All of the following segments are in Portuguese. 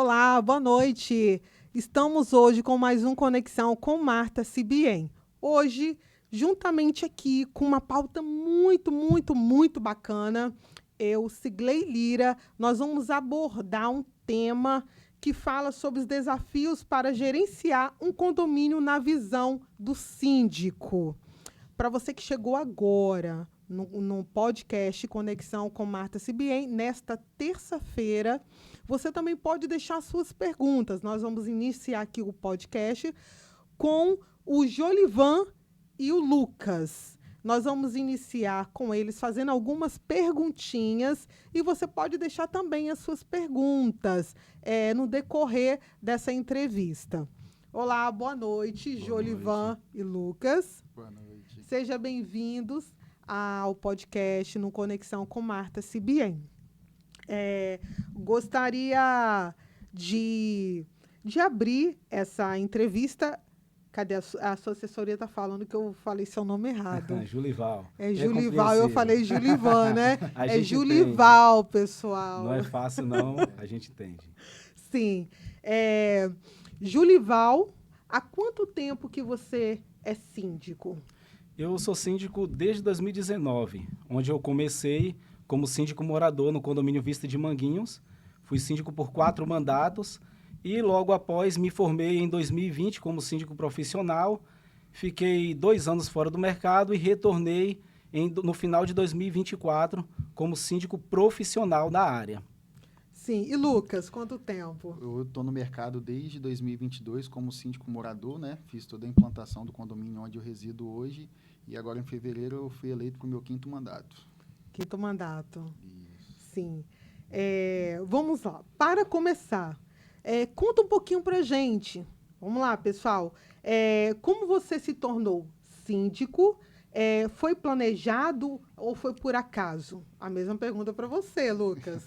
Olá, boa noite. Estamos hoje com mais um Conexão com Marta Sibien. Hoje, juntamente aqui com uma pauta muito bacana, eu, Sigley Lira, nós vamos abordar um tema que fala sobre os desafios para gerenciar um condomínio na visão do síndico. Para você que chegou agora no podcast Conexão com Marta Sibien, nesta terça-feira, você também pode deixar suas perguntas. Nós vamos iniciar aqui o podcast com o Jolivan e o Lucas. Nós vamos iniciar com eles fazendo algumas perguntinhas e você pode deixar também as suas perguntas no decorrer dessa entrevista. Olá, boa noite, Jolivan e Lucas. Boa noite. Sejam bem-vindos ao podcast no Conexão com Marta Sibien. Gostaria de abrir essa entrevista. Cadê a sua assessoria? Está falando que eu falei seu nome errado. Julival. É Julival, eu falei Julivan, né? É Julival, entende. Pessoal. Não é fácil, não, a gente entende. Sim. Julival, há quanto tempo que você é síndico? Eu sou síndico desde 2019, onde eu comecei como síndico morador no condomínio Vista de Manguinhos. Fui síndico por 4 mandatos e logo após me formei em 2020 como síndico profissional. Fiquei 2 anos fora do mercado e retornei no final de 2024 como síndico profissional da área. Sim. E Lucas, quanto tempo? Eu estou no mercado desde 2022 como síndico morador, né? Fiz toda a implantação do condomínio onde eu resido hoje e agora em fevereiro eu fui eleito para o meu 5º mandato. 5º mandato. Isso. Sim. Vamos lá. Para começar, conta um pouquinho para a gente. Vamos lá, pessoal. Como você se tornou síndico? Foi planejado ou foi por acaso? A mesma pergunta para você, Lucas.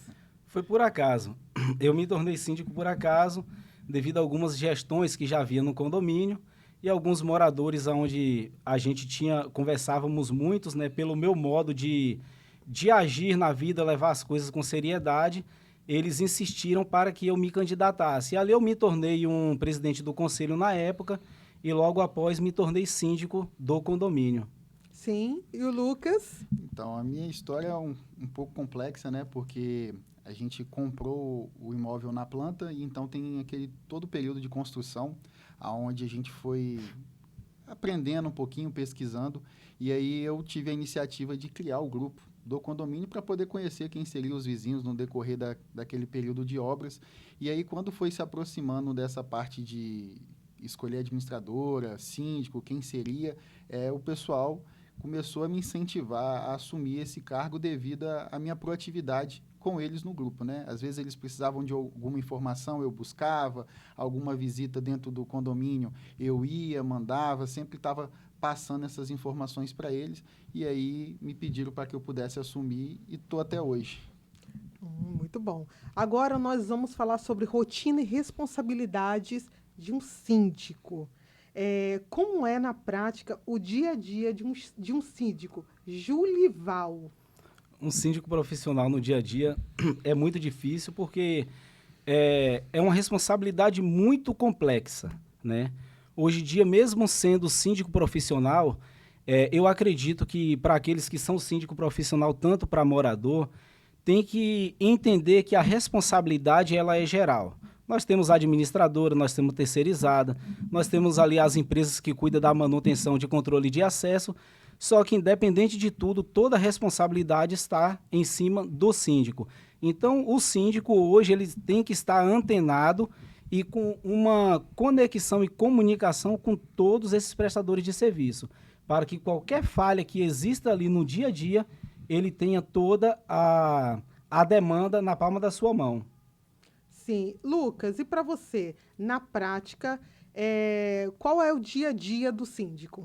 Foi por acaso. Eu me tornei síndico por acaso, devido a algumas gestões que já havia no condomínio e alguns moradores onde a gente conversávamos muitos, né, pelo meu modo de agir na vida, levar as coisas com seriedade. Eles insistiram para que eu me candidatasse. E ali eu me tornei um presidente do conselho na época e logo após me tornei síndico do condomínio. Sim. E o Lucas? Então, a minha história é um pouco complexa, né? Porque a gente comprou o imóvel na planta e então tem todo o período de construção, onde a gente foi aprendendo um pouquinho, pesquisando, e aí eu tive a iniciativa de criar o grupo do condomínio para poder conhecer quem seriam os vizinhos no decorrer daquele período de obras. E aí, quando foi se aproximando dessa parte de escolher administradora, síndico, quem seria, o pessoal começou a me incentivar a assumir esse cargo devido à minha proatividade com eles no grupo, né? Às vezes eles precisavam de alguma informação, eu buscava, alguma visita dentro do condomínio, eu ia, mandava, sempre estava passando essas informações para eles, e aí me pediram para que eu pudesse assumir e estou até hoje. Muito bom. Agora nós vamos falar sobre rotina e responsabilidades de um síndico. Como é, na prática, o dia a dia de um síndico? Julival. Um síndico profissional no dia a dia é muito difícil porque é uma responsabilidade muito complexa, né? Hoje em dia, mesmo sendo síndico profissional, eu acredito que para aqueles que são síndico profissional, tanto para morador, tem que entender que a responsabilidade ela é geral. Nós temos administradora, nós temos terceirizada, nós temos ali as empresas que cuidam da manutenção de controle de acesso, só que independente de tudo, toda a responsabilidade está em cima do síndico. Então, o síndico hoje ele tem que estar antenado e com uma conexão e comunicação com todos esses prestadores de serviço, para que qualquer falha que exista ali no dia a dia, ele tenha toda a demanda na palma da sua mão. Sim. Lucas, e para você, na prática, qual é o dia a dia do síndico?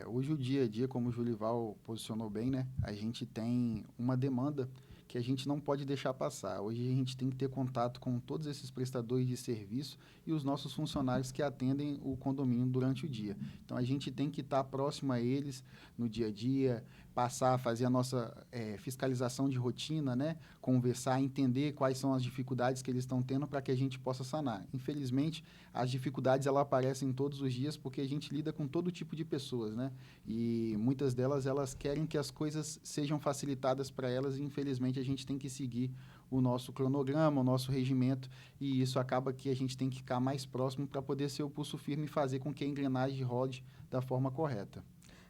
Hoje o dia a dia, como o Julival posicionou bem, né? A gente tem uma demanda que a gente não pode deixar passar. Hoje a gente tem que ter contato com todos esses prestadores de serviço e os nossos funcionários que atendem o condomínio durante o dia. Então a gente tem que estar próximo a eles no dia a dia, passar, fazer a nossa fiscalização de rotina, né? Conversar, entender quais são as dificuldades que eles estão tendo para que a gente possa sanar. Infelizmente, as dificuldades elas aparecem todos os dias porque a gente lida com todo tipo de pessoas, né? E muitas delas, elas querem que as coisas sejam facilitadas para elas e, infelizmente, a gente tem que seguir o nosso cronograma, o nosso regimento, e isso acaba que a gente tem que ficar mais próximo para poder ser o pulso firme e fazer com que a engrenagem rode da forma correta.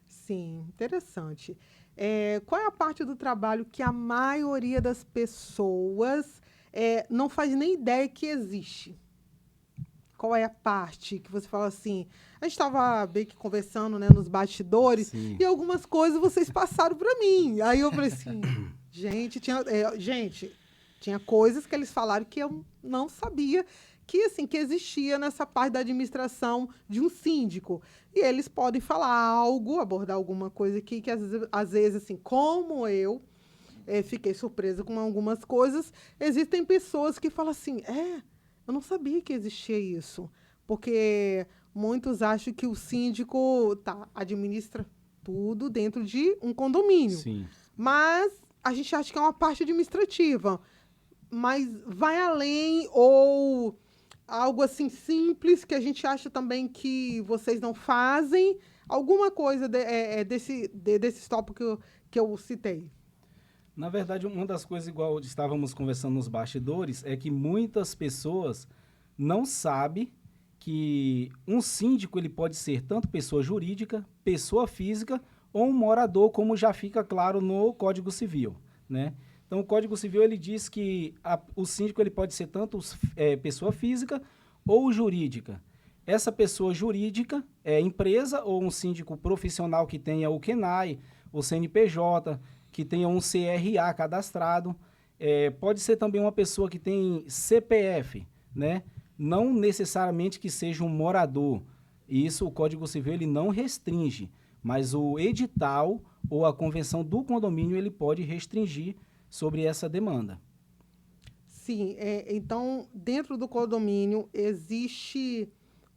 Sim, interessante. Qual é a parte do trabalho que a maioria das pessoas não faz nem ideia que existe? Qual é a parte que você fala assim? A gente estava bem que conversando, né, nos bastidores, Sim. e algumas coisas vocês passaram para mim. Aí eu falei assim, gente, tinha coisas que eles falaram que eu não sabia que existia nessa parte da administração de um síndico. E eles podem falar algo, abordar alguma coisa aqui que às vezes assim, como eu fiquei surpresa com algumas coisas, existem pessoas que falam assim, eu não sabia que existia isso. Porque muitos acham que o síndico administra tudo dentro de um condomínio. Sim. Mas a gente acha que é uma parte administrativa. Mas vai além ou algo assim simples que a gente acha também que vocês não fazem? Alguma coisa desse tópico que eu citei? Na verdade, uma das coisas, igual estávamos conversando nos bastidores, é que muitas pessoas não sabem que um síndico ele pode ser tanto pessoa jurídica, pessoa física ou um morador, como já fica claro no Código Civil, né? Então, o Código Civil ele diz que o síndico ele pode ser tanto pessoa física ou jurídica. Essa pessoa jurídica é empresa ou um síndico profissional que tenha o CNAE, o CNPJ, que tenha um CRA cadastrado. Pode ser também uma pessoa que tem CPF, né? Não necessariamente que seja um morador. Isso o Código Civil ele não restringe, mas o edital ou a convenção do condomínio ele pode restringir sobre essa demanda. Sim, então, dentro do condomínio, existe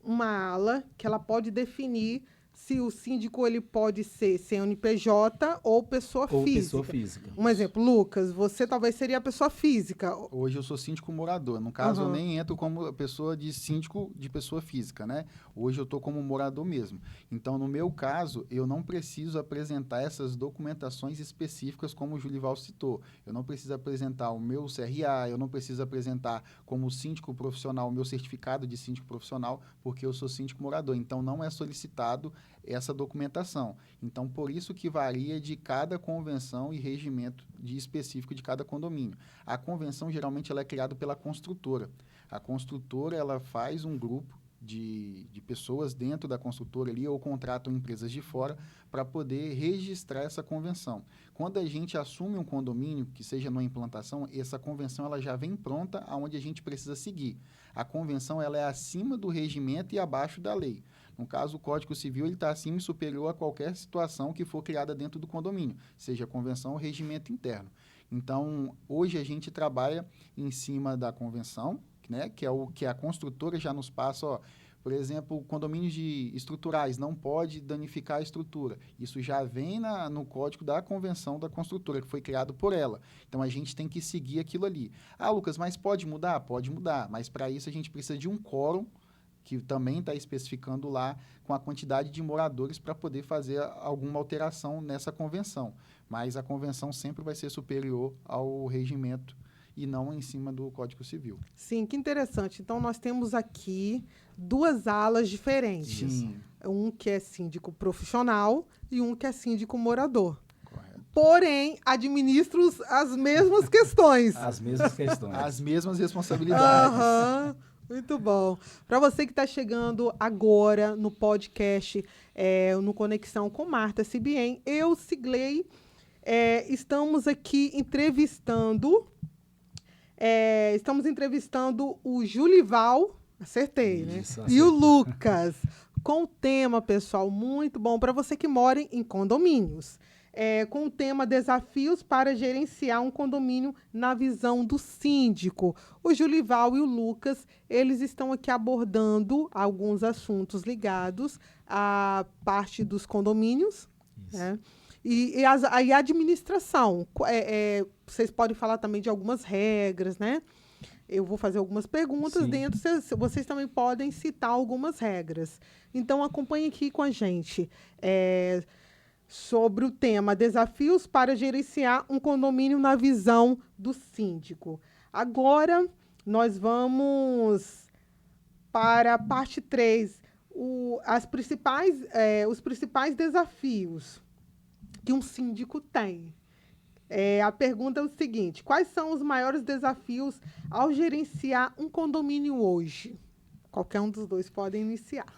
uma ala que ela pode definir se o síndico ele pode ser CNPJ ou pessoa Ou física. pessoa física. Um exemplo, Lucas, você talvez seria a pessoa física. Hoje eu sou síndico morador. No caso, Uhum. eu nem entro como pessoa de síndico de pessoa física, né? Hoje eu estou como morador mesmo. Então, no meu caso, eu não preciso apresentar essas documentações específicas como o Julival citou. Eu não preciso apresentar o meu CRA, eu não preciso apresentar como síndico profissional o meu certificado de síndico profissional, porque eu sou síndico morador. Então, não é solicitado essa documentação. Então, por isso que varia de cada convenção e regimento específico de cada condomínio. A convenção, geralmente, ela é criada pela construtora. A construtora, ela faz um grupo de pessoas dentro da construtora ali ou contratam empresas de fora para poder registrar essa convenção. Quando a gente assume um condomínio, que seja numa implantação, essa convenção ela já vem pronta aonde a gente precisa seguir. A convenção ela é acima do regimento e abaixo da lei. No caso, o Código Civil está acima e superior a qualquer situação que for criada dentro do condomínio, seja convenção ou regimento interno. Então, hoje a gente trabalha em cima da convenção, né, que é o que a construtora já nos passa, por exemplo, condomínios estruturais, não pode danificar a estrutura. Isso já vem no código da convenção da construtora, que foi criado por ela. Então, a gente tem que seguir aquilo ali. Ah, Lucas, mas pode mudar? Pode mudar, mas para isso a gente precisa de um quórum, que também está especificando lá com a quantidade de moradores para poder fazer alguma alteração nessa convenção. Mas a convenção sempre vai ser superior ao regimento e não em cima do Código Civil. Sim, que interessante. Então, nós temos aqui duas alas diferentes. Sim. Um que é síndico profissional e um que é síndico morador. Correto. Porém, administram as mesmas questões. As mesmas questões. As mesmas responsabilidades. Aham, muito bom. Para você que está chegando agora no podcast, no Conexão com Marta Sibien, eu, Sigley, estamos aqui entrevistando o Julival, acertei, né? Isso, E o Lucas, com o tema, pessoal, muito bom para você que mora em condomínios. Com o tema Desafios para gerenciar um condomínio na visão do síndico. O Julival e o Lucas, eles estão aqui abordando alguns assuntos ligados à parte dos condomínios, né? E a administração, vocês podem falar também de algumas regras, né? Eu vou fazer algumas perguntas Sim. dentro, vocês também podem citar algumas regras. Então, acompanhe aqui com a gente sobre o tema Desafios para gerenciar um condomínio na visão do síndico. Agora, nós vamos para a parte 3, os principais desafios que um síndico tem. A pergunta é o seguinte: quais são os maiores desafios ao gerenciar um condomínio hoje? Qualquer um dos dois pode iniciar.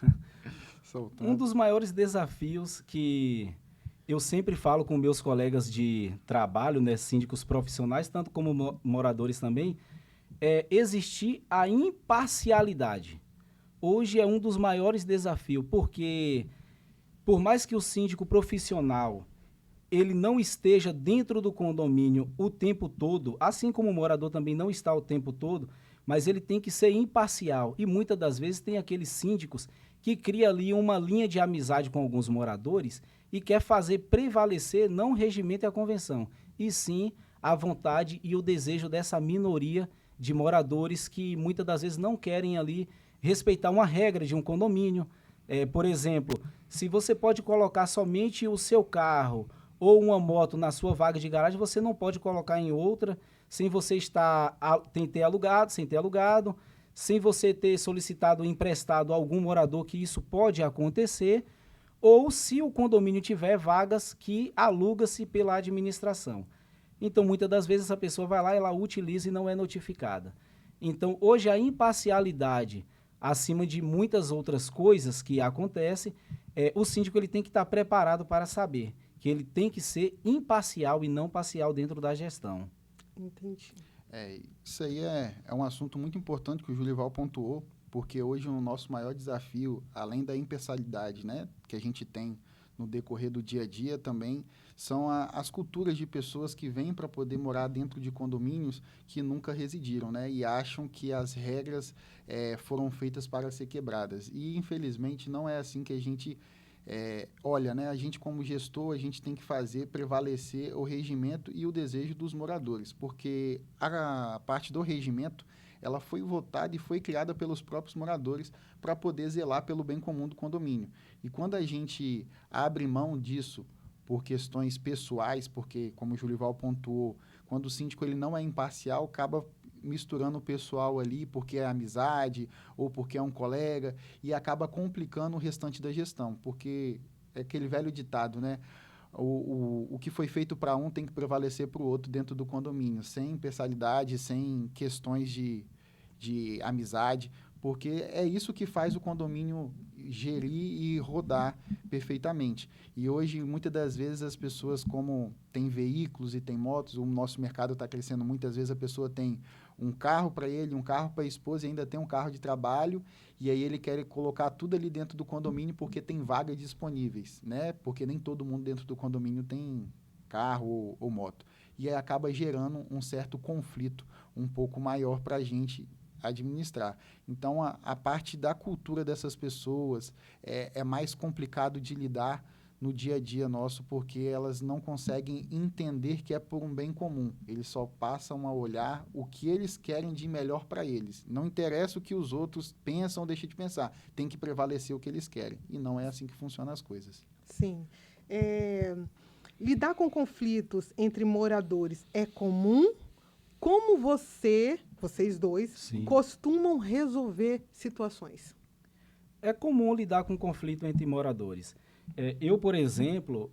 Um dos maiores desafios que eu sempre falo com meus colegas de trabalho, né, síndicos profissionais, tanto como moradores também, é existir a imparcialidade. Hoje é um dos maiores desafios, porque por mais que o síndico profissional ele não esteja dentro do condomínio o tempo todo, assim como o morador também não está o tempo todo, mas ele tem que ser imparcial. E muitas das vezes tem aqueles síndicos que cria ali uma linha de amizade com alguns moradores e quer fazer prevalecer não o regimento e a convenção, e sim a vontade e o desejo dessa minoria de moradores que muitas das vezes não querem ali respeitar uma regra de um condomínio. Por exemplo, se você pode colocar somente o seu carro ou uma moto na sua vaga de garagem, você não pode colocar em outra sem você ter alugado, sem você ter solicitado emprestado a algum morador, que isso pode acontecer, ou se o condomínio tiver vagas que aluga-se pela administração. Então, muitas das vezes, essa pessoa vai lá, ela utiliza e não é notificada. Então, hoje, a imparcialidade, acima de muitas outras coisas que acontecem, o síndico ele tem que estar preparado para saber que ele tem que ser imparcial e não parcial dentro da gestão. Entendi. Isso aí é um assunto muito importante que o Julival pontuou, porque hoje o nosso maior desafio, além da imparcialidade, né, que a gente tem no decorrer do dia a dia também, são as culturas de pessoas que vêm para poder morar dentro de condomínios que nunca residiram, né, e acham que as regras foram feitas para ser quebradas. E, infelizmente, não é assim que a gente olha, né, a gente como gestor, a gente tem que fazer prevalecer o regimento e o desejo dos moradores, porque a parte do regimento, ela foi votada e foi criada pelos próprios moradores para poder zelar pelo bem comum do condomínio. E quando a gente abre mão disso por questões pessoais, porque, como o Julival pontuou, quando o síndico ele não é imparcial, acaba misturando o pessoal ali porque é amizade ou porque é um colega e acaba complicando o restante da gestão, porque é aquele velho ditado, né? O que foi feito para um tem que prevalecer para o outro dentro do condomínio, sem pessoalidade, sem questões de amizade, porque é isso que faz o condomínio gerir e rodar perfeitamente. E hoje, muitas das vezes, as pessoas, como têm veículos e têm motos, o nosso mercado está crescendo, muitas vezes a pessoa tem um carro para ele, um carro para a esposa e ainda tem um carro de trabalho, e aí ele quer colocar tudo ali dentro do condomínio porque tem vagas disponíveis, né? Porque nem todo mundo dentro do condomínio tem carro ou moto. E aí acaba gerando um certo conflito um pouco maior para a gente administrar. Então, a parte da cultura dessas pessoas é mais complicado de lidar no dia a dia nosso, porque elas não conseguem entender que é por um bem comum. Eles só passam a olhar o que eles querem de melhor para eles. Não interessa o que os outros pensam ou deixam de pensar. Tem que prevalecer o que eles querem. E não é assim que funcionam as coisas. Sim. Lidar com conflitos entre moradores é comum? Como vocês dois, Sim, costumam resolver situações? é comum lidar com conflito entre moradores. Eu, por exemplo,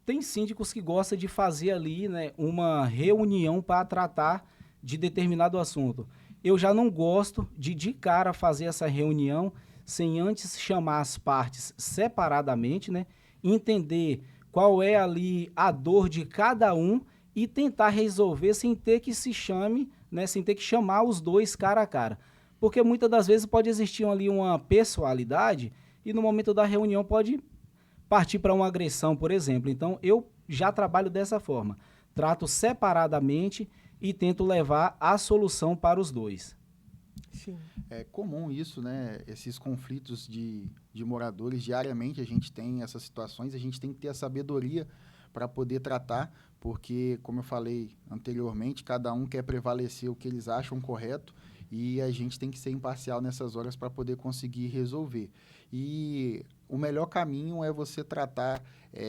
tem síndicos que gostam de fazer ali, né, uma reunião para tratar de determinado assunto. Eu já não gosto de cara fazer essa reunião sem antes chamar as partes separadamente, né, entender qual é ali a dor de cada um e tentar resolver sem ter que se chame, né, sem ter que chamar os dois cara a cara. Porque muitas das vezes pode existir ali uma pessoalidade e no momento da reunião pode partir para uma agressão, por exemplo. Então, eu já trabalho dessa forma. Trato separadamente e tento levar a solução para os dois. Sim. É comum isso, né? Esses conflitos de moradores, diariamente a gente tem essas situações, a gente tem que ter a sabedoria para poder tratar, porque, como eu falei anteriormente, cada um quer prevalecer o que eles acham correto e a gente tem que ser imparcial nessas horas para poder conseguir resolver. E o melhor caminho é você tratar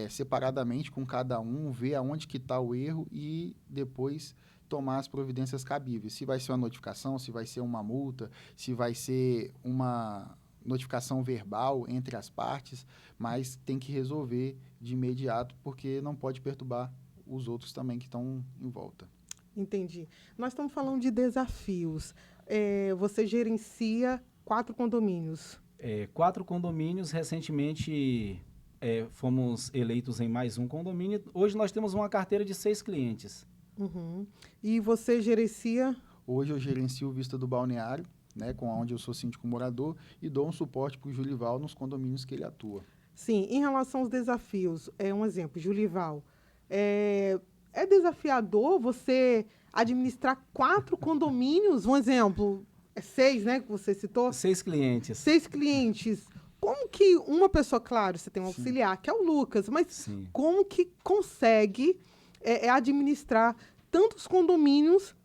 separadamente com cada um, ver aonde que está o erro e depois tomar as providências cabíveis. Se vai ser uma notificação, se vai ser uma multa, se vai ser uma notificação verbal entre as partes, mas tem que resolver de imediato, porque não pode perturbar os outros também que estão em volta. Entendi. Nós estamos falando de desafios. Você gerencia 4 condomínios. 4 condomínios, recentemente fomos eleitos em mais um condomínio. Hoje nós temos uma carteira de 6 clientes. Uhum. E você gerencia? Hoje eu gerencio o Vista do Balneário, né, com onde eu sou síndico morador, e dou um suporte para o Julival nos condomínios que ele atua. Sim, em relação aos desafios, um exemplo, Julival, é desafiador você administrar 4 condomínios? Um exemplo, 6, né, que você citou? 6 clientes. 6 clientes. Como que uma pessoa, claro, você tem um auxiliar, que é o Lucas, mas Sim. como que consegue administrar tantos condomínios?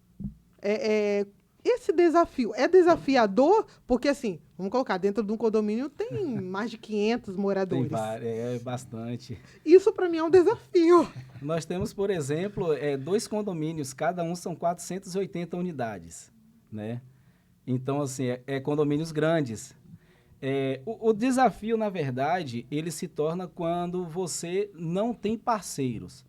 Esse desafio é desafiador? Porque, assim, vamos colocar, dentro de um condomínio tem mais de 500 moradores. Tem bastante. Isso, para mim, é um desafio. Nós temos, por exemplo, 2 condomínios, cada um são 480 unidades, né? Então, assim, condomínios grandes. O desafio, na verdade, ele se torna quando você não tem parceiros.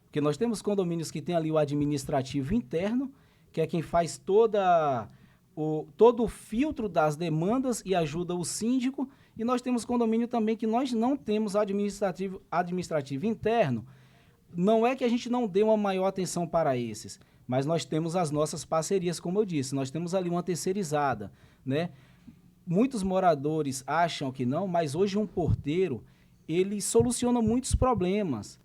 Porque nós temos condomínios que tem ali o administrativo interno, que é quem faz todo o filtro das demandas e ajuda o síndico. E nós temos condomínio também que nós não temos administrativo interno. Não é que a gente não dê uma maior atenção para esses, mas nós temos as nossas parcerias, como eu disse. Nós temos ali uma terceirizada, né? Muitos moradores acham que não, mas hoje um porteiro, ele soluciona muitos problemas.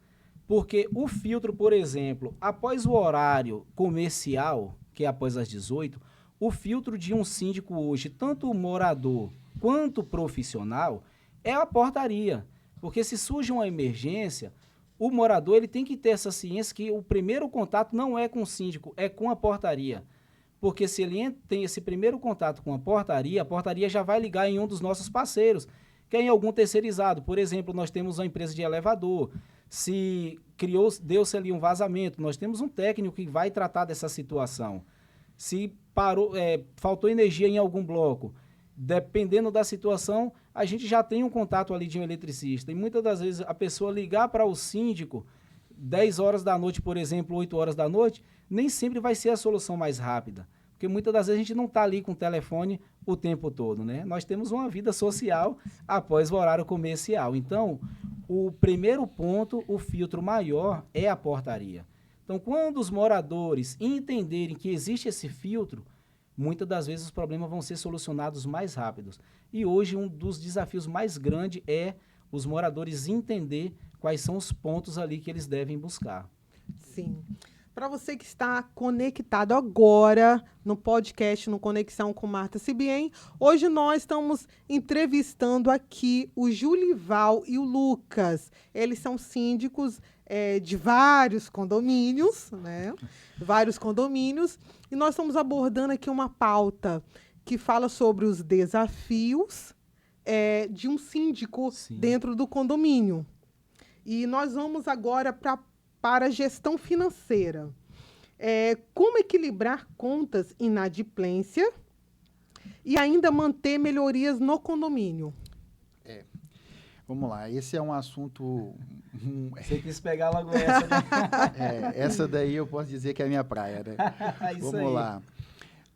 Porque o filtro, por exemplo, após o horário comercial, que é após as 18, o filtro de um síndico hoje, tanto o morador quanto o profissional, é a portaria. Porque se surge uma emergência, o morador ele tem que ter essa ciência que o primeiro contato não é com o síndico, é com a portaria. Porque se ele tem esse primeiro contato com a portaria já vai ligar em um dos nossos parceiros, que é em algum terceirizado. Por exemplo, nós temos uma empresa de elevador. Se deu-se ali um vazamento, nós temos um técnico que vai tratar dessa situação. Se faltou energia em algum bloco, dependendo da situação, a gente já tem um contato ali de um eletricista. E muitas das vezes a pessoa ligar para o síndico 10 horas da noite, por exemplo, 8 horas da noite, nem sempre vai ser a solução mais rápida. Porque muitas das vezes a gente não está ali com o telefone o tempo todo, né? Nós temos uma vida social após o horário comercial. Então, o primeiro ponto, o filtro maior, é a portaria. Então, quando os moradores entenderem que existe esse filtro, muitas das vezes os problemas vão ser solucionados mais rápidos. E hoje um dos desafios mais grandes é os moradores entender quais são os pontos ali que eles devem buscar. Sim. Para você que está conectado agora no podcast, no Conexão com Marta Sibien, hoje nós estamos entrevistando aqui o Julival e o Lucas. Eles são síndicos de vários condomínios, né? Vários condomínios. E nós estamos abordando aqui uma pauta que fala sobre os desafios de um síndico dentro do condomínio. E nós vamos agora para a gestão financeira. Como equilibrar contas inadimplência e ainda manter melhorias no condomínio? Vamos lá, esse é um assunto... Você quis pegar logo essa, né? Essa daí eu posso dizer que é a minha praia, né? Vamos lá.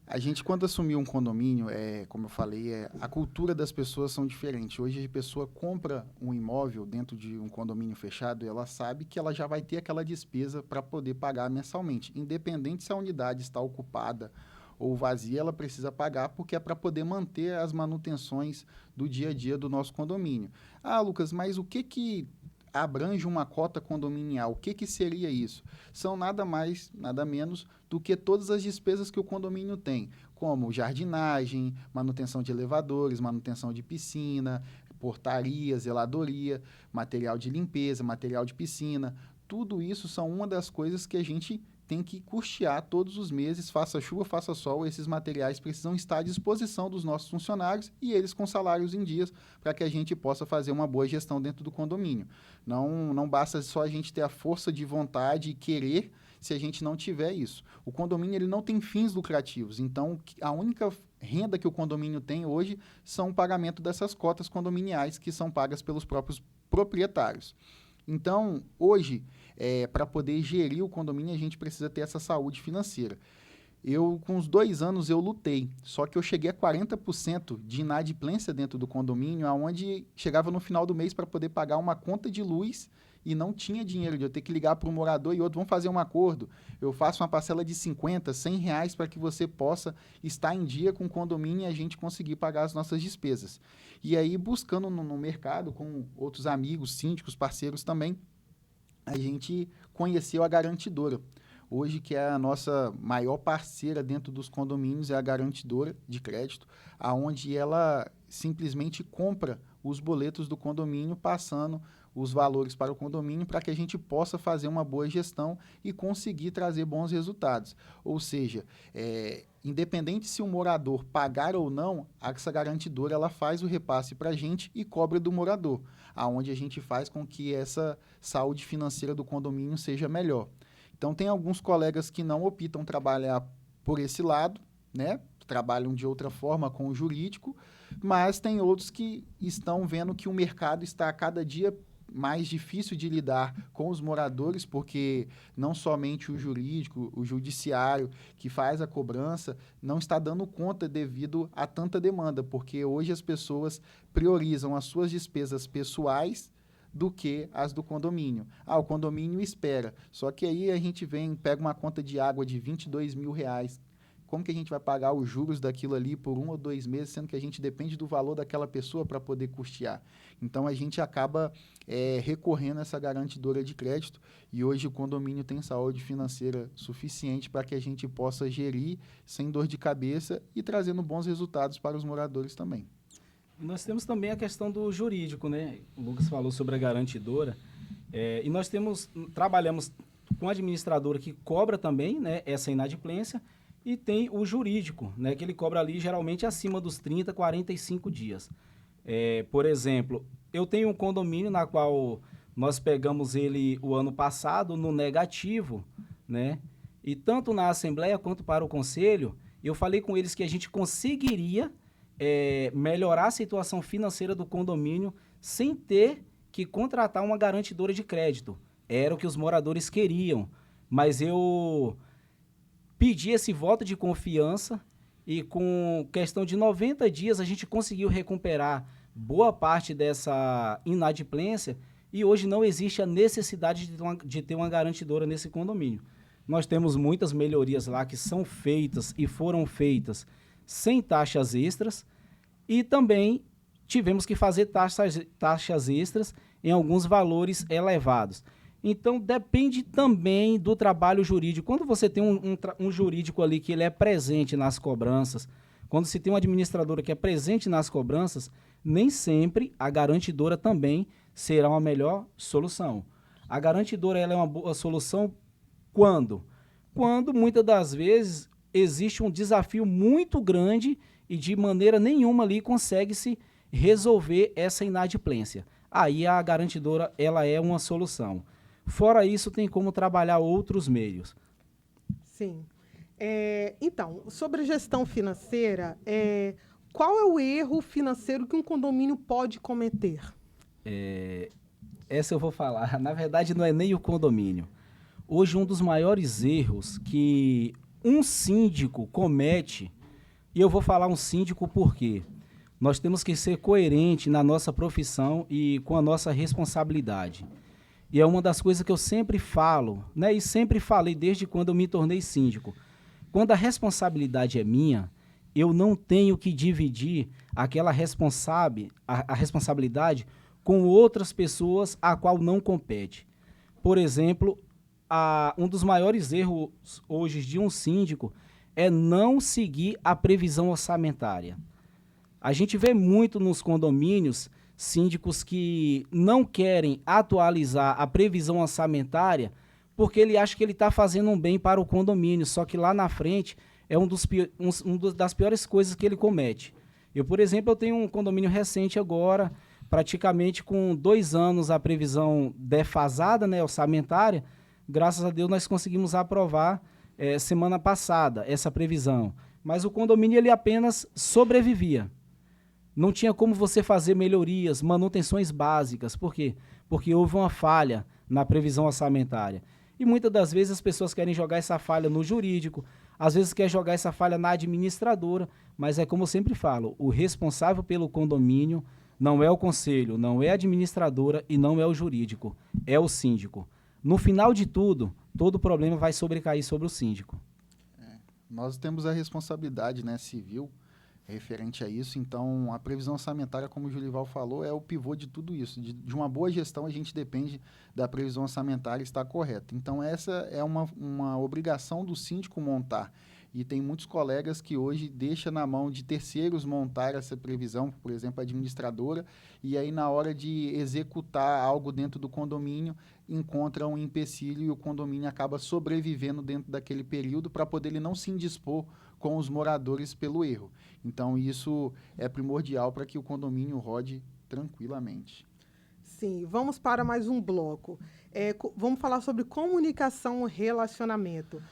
A gente, quando assumiu um condomínio, como eu falei, a cultura das pessoas são diferentes. Hoje a pessoa compra um imóvel dentro de um condomínio fechado e ela sabe que ela já vai ter aquela despesa para poder pagar mensalmente. Independente se a unidade está ocupada ou vazia, ela precisa pagar porque é para poder manter as manutenções do dia a dia do nosso condomínio. Ah, Lucas, mas o que abrange uma cota condominial. O que seria isso? São nada mais, nada menos do que todas as despesas que o condomínio tem, como jardinagem, manutenção de elevadores, manutenção de piscina, portaria, zeladoria, material de limpeza, material de piscina. Tudo isso são uma das coisas que a gente tem que custear todos os meses, faça chuva, faça sol, esses materiais precisam estar à disposição dos nossos funcionários e eles com salários em dias para que a gente possa fazer uma boa gestão dentro do condomínio. Não basta só a gente ter a força de vontade e querer se a gente não tiver isso. O condomínio ele não tem fins lucrativos, então a única renda que o condomínio tem hoje são o pagamento dessas cotas condominiais que são pagas pelos próprios proprietários. Então, hoje, para poder gerir o condomínio, a gente precisa ter essa saúde financeira. Com os 2 anos, eu lutei, só que eu cheguei a 40% de inadimplência dentro do condomínio, onde chegava no final do mês para poder pagar uma conta de luz e não tinha dinheiro de eu ter que ligar para um morador e outro, vamos fazer um acordo, eu faço uma parcela de 50, 100 reais para que você possa estar em dia com o condomínio e a gente conseguir pagar as nossas despesas. E aí, buscando no mercado, com outros amigos, síndicos, parceiros também, a gente conheceu a garantidora. Hoje, que é a nossa maior parceira dentro dos condomínios, é a garantidora de crédito, aonde ela simplesmente compra os boletos do condomínio, passando os valores para o condomínio para que a gente possa fazer uma boa gestão e conseguir trazer bons resultados. Ou seja, independente se o morador pagar ou não, essa garantidora ela faz o repasse para a gente e cobra do morador, aonde a gente faz com que essa saúde financeira do condomínio seja melhor. Então, tem alguns colegas que não optam trabalhar por esse lado, né? Trabalham de outra forma com o jurídico, mas tem outros que estão vendo que o mercado está a cada dia mais difícil de lidar com os moradores, porque não somente o jurídico, o judiciário que faz a cobrança, não está dando conta devido a tanta demanda, porque hoje as pessoas priorizam as suas despesas pessoais do que as do condomínio. O condomínio espera. Só que aí a gente pega uma conta de água de R$22 mil. Como que a gente vai pagar os juros daquilo ali por 1 ou 2 meses, sendo que a gente depende do valor daquela pessoa para poder custear? Então, a gente acaba recorrendo a essa garantidora de crédito e hoje o condomínio tem saúde financeira suficiente para que a gente possa gerir sem dor de cabeça e trazendo bons resultados para os moradores também. Nós temos também a questão do jurídico, né? O Lucas falou sobre a garantidora. E nós trabalhamos com a administradora que cobra também, né, essa inadimplência, e tem o jurídico, né, que ele cobra ali geralmente acima dos 30, 45 dias. Por exemplo, eu tenho um condomínio na qual nós pegamos ele o ano passado no negativo, né? E tanto na Assembleia quanto para o Conselho, eu falei com eles que a gente conseguiria melhorar a situação financeira do condomínio sem ter que contratar uma garantidora de crédito. Era o que os moradores queriam, mas eu pedi esse voto de confiança e com questão de 90 dias a gente conseguiu recuperar boa parte dessa inadimplência e hoje não existe a necessidade de ter uma garantidora nesse condomínio. Nós temos muitas melhorias lá que são feitas e foram feitas sem taxas extras e também tivemos que fazer taxas extras em alguns valores elevados. Então, depende também do trabalho jurídico. Quando você tem um jurídico ali que ele é presente nas cobranças, quando se tem uma administradora que é presente nas cobranças, nem sempre a garantidora também será uma melhor solução. A garantidora ela é uma boa solução quando? Quando, muitas das vezes, existe um desafio muito grande e de maneira nenhuma ali consegue-se resolver essa inadimplência. Aí a garantidora ela é uma solução. Fora isso, tem como trabalhar outros meios. Sim. Então, sobre gestão financeira, qual é o erro financeiro que um condomínio pode cometer? Essa eu vou falar. Na verdade, não é nem o condomínio. Hoje, um dos maiores erros que um síndico comete, e eu vou falar um síndico por quê? Nós temos que ser coerente na nossa profissão e com a nossa responsabilidade. E é uma das coisas que eu sempre falo, né? E sempre falei desde quando eu me tornei síndico. Quando a responsabilidade é minha, eu não tenho que dividir aquela a responsabilidade com outras pessoas a qual não compete. Por exemplo, um dos maiores erros hoje de um síndico é não seguir a previsão orçamentária. A gente vê muito nos condomínios síndicos que não querem atualizar a previsão orçamentária porque ele acha que ele está fazendo um bem para o condomínio, só que lá na frente é uma das piores coisas que ele comete. Eu, por exemplo, eu tenho um condomínio recente agora, praticamente com 2 anos a previsão defasada, né, orçamentária. Graças a Deus nós conseguimos aprovar semana passada essa previsão. Mas o condomínio ele apenas sobrevivia. Não tinha como você fazer melhorias, manutenções básicas. Por quê? Porque houve uma falha na previsão orçamentária. E muitas das vezes as pessoas querem jogar essa falha no jurídico, às vezes quer jogar essa falha na administradora, mas é como eu sempre falo, o responsável pelo condomínio não é o conselho, não é a administradora e não é o jurídico, é o síndico. No final de tudo, todo problema vai sobrecair sobre o síndico. Nós temos a responsabilidade, né, civil referente a isso, então a previsão orçamentária, como o Julival falou, é o pivô de tudo isso. De uma boa gestão, a gente depende da previsão orçamentária estar correta. Então essa é uma obrigação do síndico montar. E tem muitos colegas que hoje deixam na mão de terceiros montar essa previsão, por exemplo, a administradora, e aí na hora de executar algo dentro do condomínio, encontra um empecilho e o condomínio acaba sobrevivendo dentro daquele período para poder ele não se indispor com os moradores pelo erro. Então, isso é primordial para que o condomínio rode tranquilamente. Sim, vamos para mais um bloco. Vamos falar sobre comunicação e relacionamento.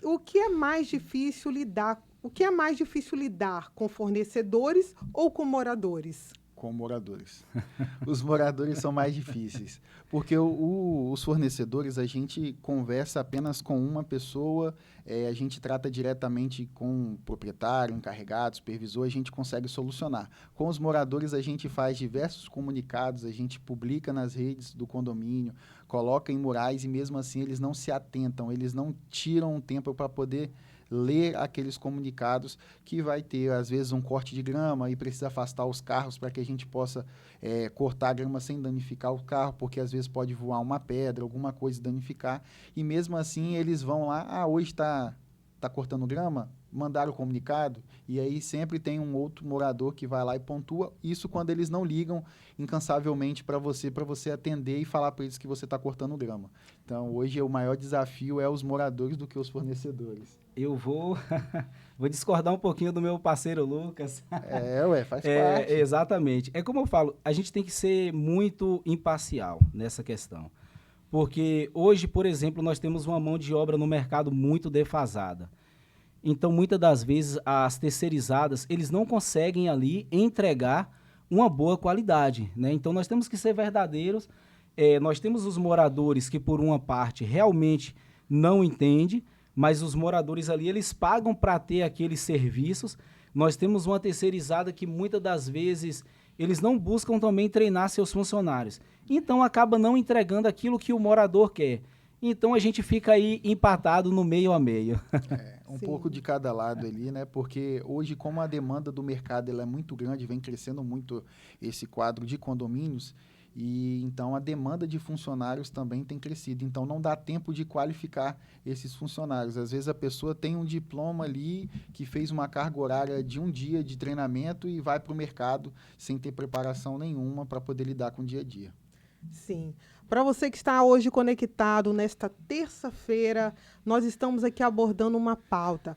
O que é mais difícil lidar? O que é mais difícil lidar com fornecedores ou com moradores? Com moradores. Os moradores são mais difíceis, porque os fornecedores, a gente conversa apenas com uma pessoa, a gente trata diretamente com o proprietário, encarregado, supervisor, a gente consegue solucionar. Com os moradores, a gente faz diversos comunicados, a gente publica nas redes do condomínio, coloca em murais e mesmo assim eles não se atentam, eles não tiram um tempo para poder ler aqueles comunicados que vai ter, às vezes, um corte de grama e precisa afastar os carros para que a gente possa cortar a grama sem danificar o carro, porque às vezes pode voar uma pedra, alguma coisa e danificar. E mesmo assim, eles vão lá, hoje está cortando grama? Mandaram o comunicado, e aí sempre tem um outro morador que vai lá e pontua, isso quando eles não ligam incansavelmente para você atender e falar para eles que você está cortando grama. Então, hoje o maior desafio é os moradores do que os fornecedores. Eu vou discordar um pouquinho do meu parceiro Lucas. Faz parte. Exatamente. É como eu falo, a gente tem que ser muito imparcial nessa questão. Porque hoje, por exemplo, nós temos uma mão de obra no mercado muito defasada. Então, muitas das vezes, as terceirizadas, eles não conseguem ali entregar uma boa qualidade, né? Então, nós temos que ser verdadeiros. Nós temos os moradores que, por uma parte, realmente não entendem, mas os moradores ali, eles pagam para ter aqueles serviços. Nós temos uma terceirizada que, muitas das vezes, eles não buscam também treinar seus funcionários. Então, acaba não entregando aquilo que o morador quer. Então, a gente fica aí empatado no meio a meio. Um pouco de cada lado ali, né? Porque hoje, como a demanda do mercado ela é muito grande, vem crescendo muito esse quadro de condomínios, e então a demanda de funcionários também tem crescido. Então, não dá tempo de qualificar esses funcionários. Às vezes, a pessoa tem um diploma ali que fez uma carga horária de um dia de treinamento e vai para o mercado sem ter preparação nenhuma para poder lidar com o dia a dia. Sim. Para você que está hoje conectado, nesta terça-feira, nós estamos aqui abordando uma pauta.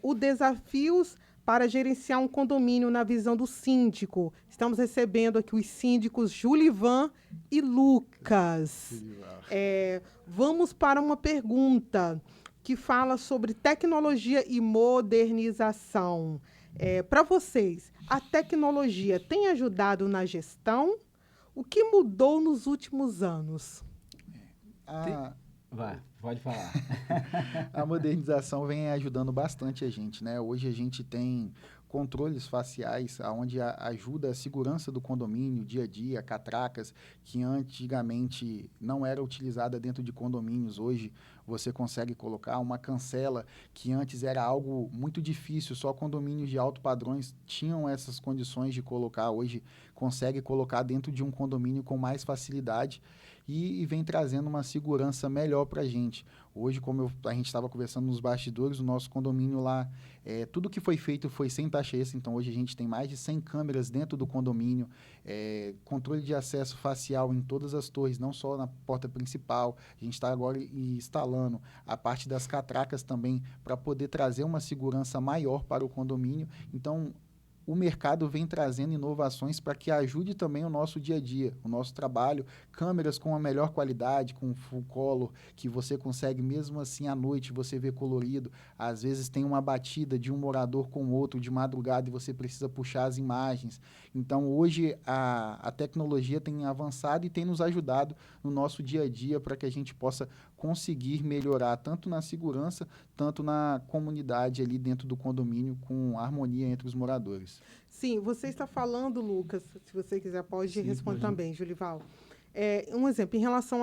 Os desafios para gerenciar um condomínio na visão do síndico. Estamos recebendo aqui os síndicos Julivan e Lucas. Vamos para uma pergunta que fala sobre tecnologia e modernização. Para vocês, a tecnologia tem ajudado na gestão? O que mudou nos últimos anos? Vai, pode falar. A modernização vem ajudando bastante a gente, né? Hoje a gente tem controles faciais, onde ajuda a segurança do condomínio, dia a dia, catracas, que antigamente não era utilizada dentro de condomínios, hoje você consegue colocar uma cancela, que antes era algo muito difícil, só condomínios de alto padrões tinham essas condições de colocar, hoje consegue colocar dentro de um condomínio com mais facilidade e vem trazendo uma segurança melhor para a gente. Hoje, como a gente estava conversando nos bastidores, o nosso condomínio lá, tudo que foi feito foi sem taxa extra, então hoje a gente tem mais de 100 câmeras dentro do condomínio, controle de acesso facial em todas as torres, não só na porta principal, a gente está agora instalando a parte das catracas também, para poder trazer uma segurança maior para o condomínio. Então, o mercado vem trazendo inovações para que ajude também o nosso dia a dia, o nosso trabalho, câmeras com a melhor qualidade, com full color, que você consegue mesmo assim à noite, você vê colorido, às vezes tem uma batida de um morador com outro de madrugada e você precisa puxar as imagens. Então hoje a tecnologia tem avançado e tem nos ajudado no nosso dia a dia para que a gente possa conseguir melhorar tanto na segurança, tanto na comunidade ali dentro do condomínio, com harmonia entre os moradores. Sim, você está falando, Lucas, se você quiser pode responder também, Julival. Um exemplo, em relação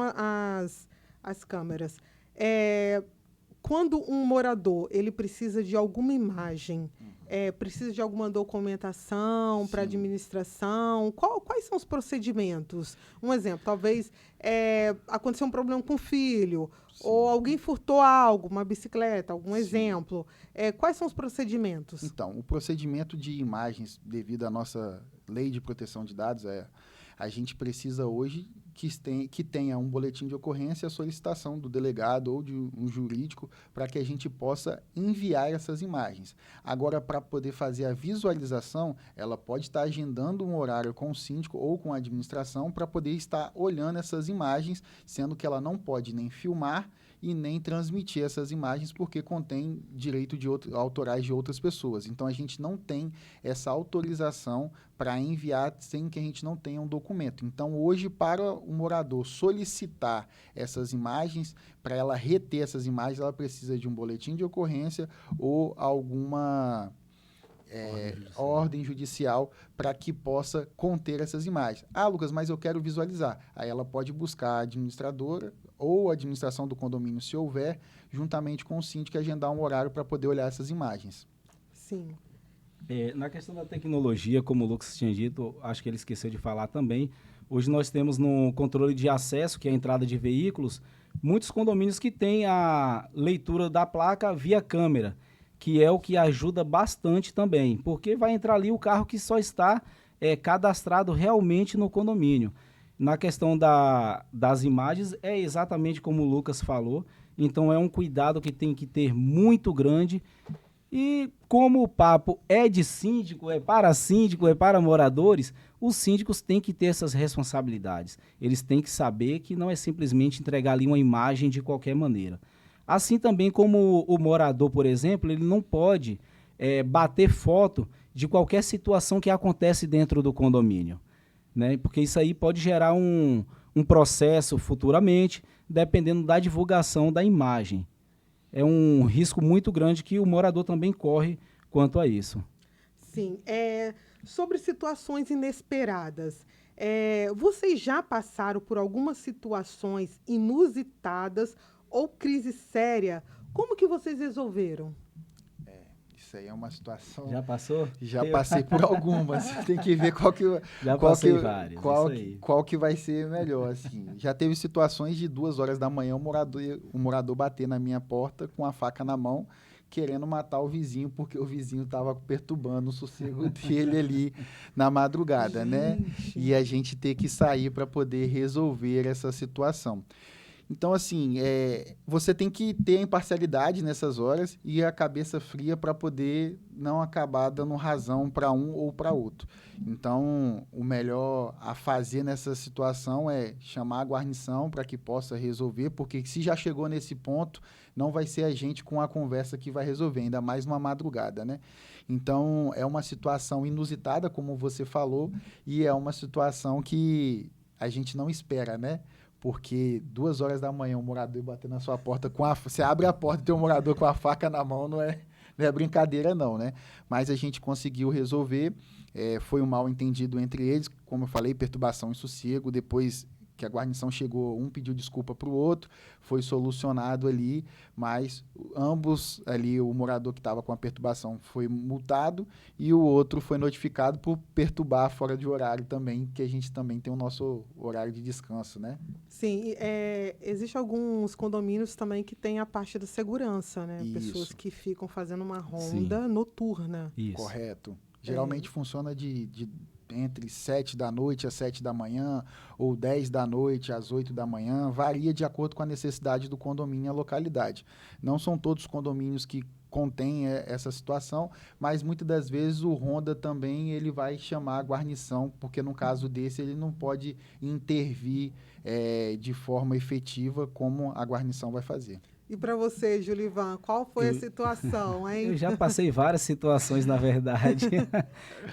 às câmeras. Quando um morador ele precisa de alguma imagem, precisa de alguma documentação para administração, quais são os procedimentos? Um exemplo, talvez aconteceu um problema com o filho, sim, ou alguém furtou algo, uma bicicleta, algum sim, exemplo. Quais são os procedimentos? Então, o procedimento de imagens, devido à nossa lei de proteção de dados, a gente precisa hoje que tenha um boletim de ocorrência, a solicitação do delegado ou de um jurídico para que a gente possa enviar essas imagens. Agora, para poder fazer a visualização, ela pode estar agendando um horário com o síndico ou com a administração para poder estar olhando essas imagens, sendo que ela não pode nem filmar e nem transmitir essas imagens porque contém direito autorais de outras pessoas. Então, a gente não tem essa autorização para enviar sem que a gente não tenha um documento. Então, hoje, para o morador solicitar essas imagens, para ela reter essas imagens, ela precisa de um boletim de ocorrência ou alguma ordem judicial para que possa conter essas imagens. Ah, Lucas, mas eu quero visualizar. Aí ela pode buscar a administradora ou a administração do condomínio, se houver, juntamente com o síndico, agendar um horário para poder olhar essas imagens. Sim. Na questão da tecnologia, como o Lucas tinha dito, acho que ele esqueceu de falar também, hoje nós temos no controle de acesso, que é a entrada de veículos, muitos condomínios que têm a leitura da placa via câmera, que é o que ajuda bastante também, porque vai entrar ali o carro que só está cadastrado realmente no condomínio. Na questão das imagens, é exatamente como o Lucas falou, então é um cuidado que tem que ter muito grande. E como o papo é de síndico, é para moradores, os síndicos têm que ter essas responsabilidades. Eles têm que saber que não é simplesmente entregar ali uma imagem de qualquer maneira. Assim também como o morador, por exemplo, ele não pode bater foto de qualquer situação que acontece dentro do condomínio, né? Porque isso aí pode gerar um processo futuramente, dependendo da divulgação da imagem. É um risco muito grande que o morador também corre quanto a isso. Sim. Sobre situações inesperadas, vocês já passaram por algumas situações inusitadas ou crise séria? Como que vocês resolveram? Isso aí é uma situação... Já passou? Já passei por algumas. Tem que ver qual que... Já passei várias. Qual que vai ser melhor, assim. Já teve situações de 2h da manhã o morador bater na minha porta com a faca na mão, querendo matar o vizinho, porque o vizinho estava perturbando o sossego dele ali na madrugada, né? E a gente ter que sair para poder resolver essa situação. Então, assim, você tem que ter imparcialidade nessas horas e a cabeça fria para poder não acabar dando razão para um ou para outro. Então, o melhor a fazer nessa situação é chamar a guarnição para que possa resolver, porque se já chegou nesse ponto, não vai ser a gente com a conversa que vai resolver, ainda mais numa madrugada, né? Então, é uma situação inusitada, como você falou, e é uma situação que a gente não espera, né? Porque 2h da manhã um morador bater na sua porta você abre a porta e tem um morador com a faca na mão, não é brincadeira não, né? Mas a gente conseguiu resolver, foi um mal entendido entre eles, como eu falei, perturbação e sossego, depois que a guarnição chegou, um pediu desculpa para o outro, foi solucionado ali, mas ambos ali, o morador que estava com a perturbação foi multado e o outro foi notificado por perturbar fora de horário também, que a gente também tem o nosso horário de descanso, né? Sim, existe alguns condomínios também que tem a parte da segurança, né? Pessoas Isso. que ficam fazendo uma ronda noturna. Isso. Correto. Geralmente funciona entre 7 da noite às 7 da manhã, ou 10 da noite às 8 da manhã, varia de acordo com a necessidade do condomínio e a localidade. Não são todos os condomínios que contêm essa situação, mas muitas das vezes o ronda também ele vai chamar a guarnição, porque no caso desse ele não pode intervir de forma efetiva como a guarnição vai fazer. E para você, Julivan, qual foi a situação, hein? Eu já passei várias situações, na verdade,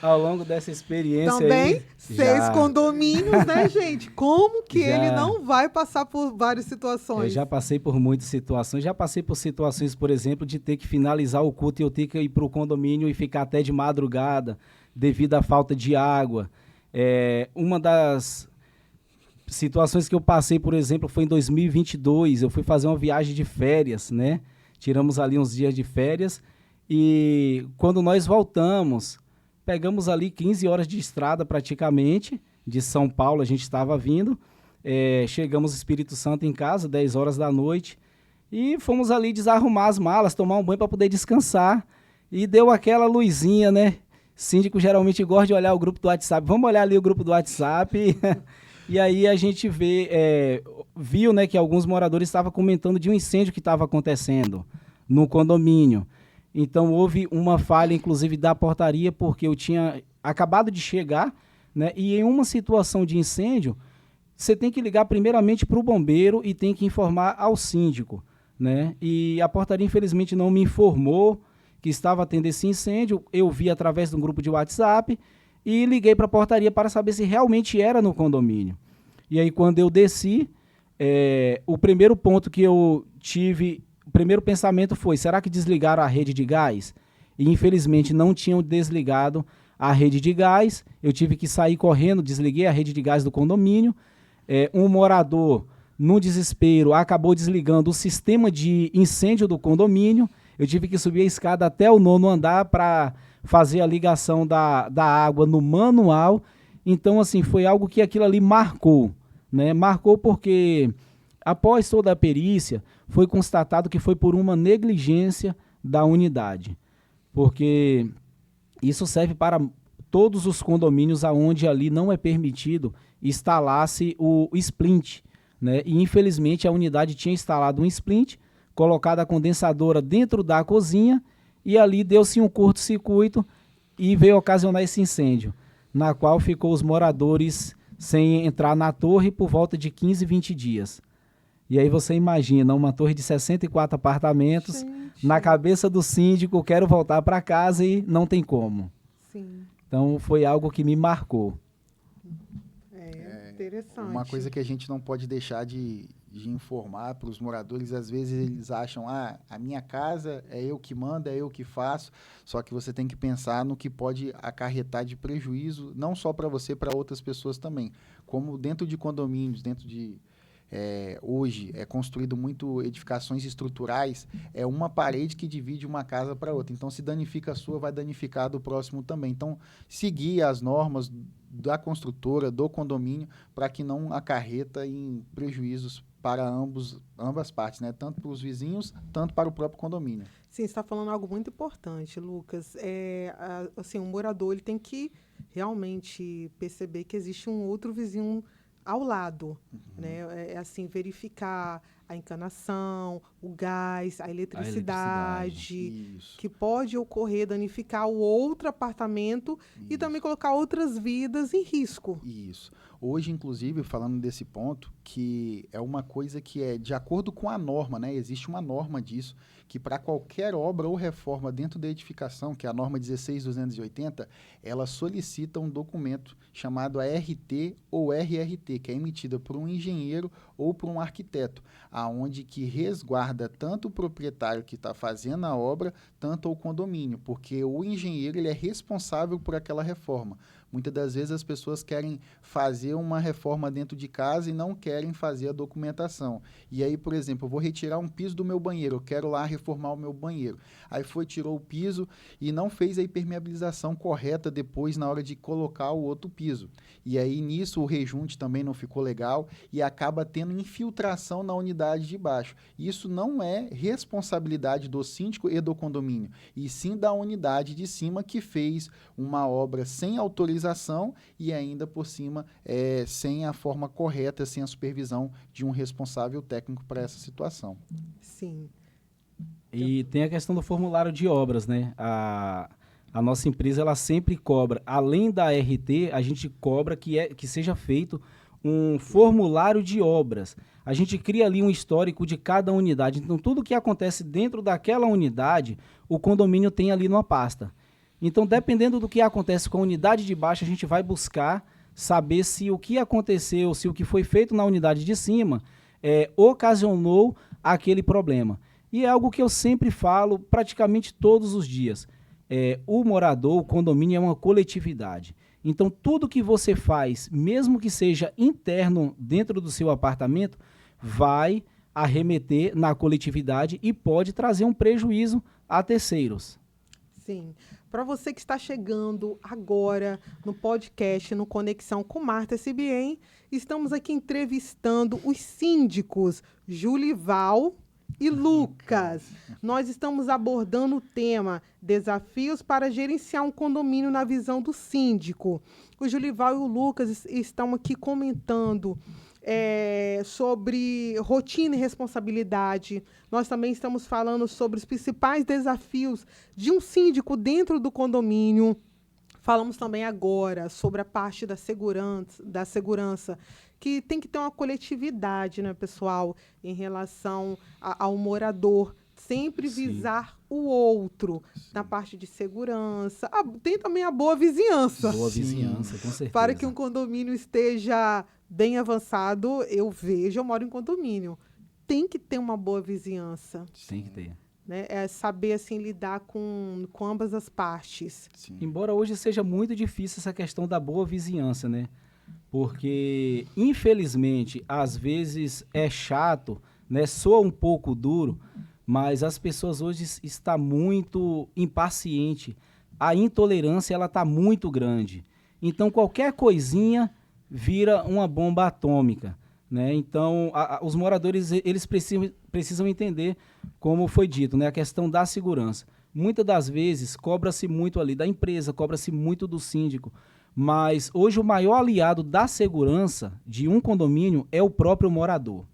ao longo dessa experiência Também aí. 6 condomínios, né, gente? Como que Já. ele não vai passar por várias situações? Eu já passei por muitas situações. Já passei por situações, por exemplo, de ter que finalizar o culto e eu ter que ir para o condomínio e ficar até de madrugada devido à falta de água. Uma das situações que eu passei, por exemplo, foi em 2022. Eu fui fazer uma viagem de férias, né? Tiramos ali uns dias de férias e quando nós voltamos, pegamos ali 15 horas de estrada praticamente, de São Paulo a gente estava vindo. Chegamos no Espírito Santo em casa, 10 horas da noite, e fomos ali desarrumar as malas, tomar um banho para poder descansar. E deu aquela luzinha, né? Síndico geralmente gosta de olhar o grupo do WhatsApp. Vamos olhar ali o grupo do WhatsApp. E aí a gente viu, né, que alguns moradores estavam comentando de um incêndio que estava acontecendo no condomínio. Então houve uma falha, inclusive, da portaria, porque eu tinha acabado de chegar, né? E em uma situação de incêndio, você tem que ligar primeiramente para o bombeiro e tem que informar ao síndico, né? E a portaria, infelizmente, não me informou que estava tendo esse incêndio. Eu vi através de um grupo de WhatsApp e liguei para a portaria para saber se realmente era no condomínio. E aí, quando eu desci, o primeiro ponto que eu tive, o primeiro pensamento foi, será que desligaram a rede de gás? E, infelizmente, não tinham desligado a rede de gás. Eu tive que sair correndo, desliguei a rede de gás do condomínio. Um morador, no desespero, acabou desligando o sistema de incêndio do condomínio. Eu tive que subir a escada até o 9º andar para fazer a ligação da água no manual. Então, assim, foi algo que aquilo ali marcou, né? Marcou porque, após toda a perícia, foi constatado que foi por uma negligência da unidade. Porque isso serve para todos os condomínios onde ali não é permitido instalar-se o splint, né? E, infelizmente, a unidade tinha instalado um splint, colocado a condensadora dentro da cozinha, e ali deu-se um curto-circuito e veio ocasionar esse incêndio, na qual ficou os moradores sem entrar na torre por volta de 15, 20 dias. E aí você imagina, uma torre de 64 apartamentos, gente, na cabeça do síndico, quero voltar para casa e não tem como. Sim. Então foi algo que me marcou. Interessante. Uma coisa que a gente não pode deixar de informar para os moradores, às vezes eles acham, a minha casa é eu que mando, é eu que faço, só que você tem que pensar no que pode acarretar de prejuízo, não só para você, para outras pessoas também. Como dentro de condomínios, hoje é construído muito edificações estruturais, é uma parede que divide uma casa para outra. Então, se danifica a sua, vai danificar a do próximo também. Então, seguir as normas da construtora, do condomínio, para que não acarreta em prejuízos para ambas partes, né? Tanto para os vizinhos, tanto para o próprio condomínio. Sim, você está falando algo muito importante, Lucas. Assim, um morador ele tem que realmente perceber que existe um outro vizinho ao lado, né? Assim, verificar a encanação, o gás, a eletricidade, que pode ocorrer, danificar o outro apartamento e também colocar outras vidas em risco. Isso. Hoje, inclusive, falando desse ponto, que é uma coisa que é de acordo com a norma, né? Existe uma norma disso, que para qualquer obra ou reforma dentro da edificação, que é a norma 16280, ela solicita um documento chamado ART ou RRT, que é emitida por um engenheiro ou por um arquiteto, aonde que resguarda tanto o proprietário que está fazendo a obra, tanto o condomínio, porque o engenheiro ele é responsável por aquela reforma. Muitas das vezes as pessoas querem fazer uma reforma dentro de casa e não querem fazer a documentação. E aí, por exemplo, eu vou retirar um piso do meu banheiro, eu quero lá reformar o meu banheiro. Aí tirou o piso e não fez a impermeabilização correta depois na hora de colocar o outro piso. E aí nisso o rejunte também não ficou legal e acaba tendo infiltração na unidade de baixo. Isso não é responsabilidade do síndico e do condomínio, e sim da unidade de cima que fez uma obra sem autorização e ainda por cima sem a forma correta, sem a supervisão de um responsável técnico para essa situação. Sim. E tem a questão do formulário de obras, né? A nossa empresa, ela sempre cobra, além da RT, a gente cobra que seja feito um formulário de obras. A gente cria ali um histórico de cada unidade. Então, tudo que acontece dentro daquela unidade, o condomínio tem ali numa pasta. Então, dependendo do que acontece com a unidade de baixo, a gente vai buscar saber se o que aconteceu, se o que foi feito na unidade de cima ocasionou aquele problema. E é algo que eu sempre falo praticamente todos os dias. O morador, o condomínio é uma coletividade. Então, tudo que você faz, mesmo que seja interno dentro do seu apartamento, vai arremeter na coletividade e pode trazer um prejuízo a terceiros. Sim. Para você que está chegando agora no podcast, no Conexão com Marta SBM, estamos aqui entrevistando os síndicos Julival e Lucas. Nós estamos abordando o tema desafios para gerenciar um condomínio na visão do síndico. O Julival e o Lucas estão aqui comentando sobre rotina e responsabilidade. Nós também estamos falando sobre os principais desafios de um síndico dentro do condomínio. Falamos também agora sobre a parte da segurança, que tem que ter uma coletividade, né, pessoal, em relação ao morador, sempre visar o outro. Sim. Na parte de segurança. Tem também a boa vizinhança. Boa vizinhança, com certeza. Para que um condomínio esteja bem avançado, eu moro em condomínio. Tem que ter uma boa vizinhança. Tem que ter. Né? É saber assim, lidar com ambas as partes. Sim. Embora hoje seja muito difícil essa questão da boa vizinhança, né? Porque, infelizmente, às vezes é chato, né? Soa um pouco duro, mas as pessoas hoje estão muito impacientes. A intolerância está muito grande. Então, qualquer coisinha vira uma bomba atômica, né? Então, os moradores eles precisam entender, como foi dito, né? A questão da segurança. Muitas das vezes, cobra-se muito ali da empresa, cobra-se muito do síndico, mas hoje o maior aliado da segurança de um condomínio é o próprio morador.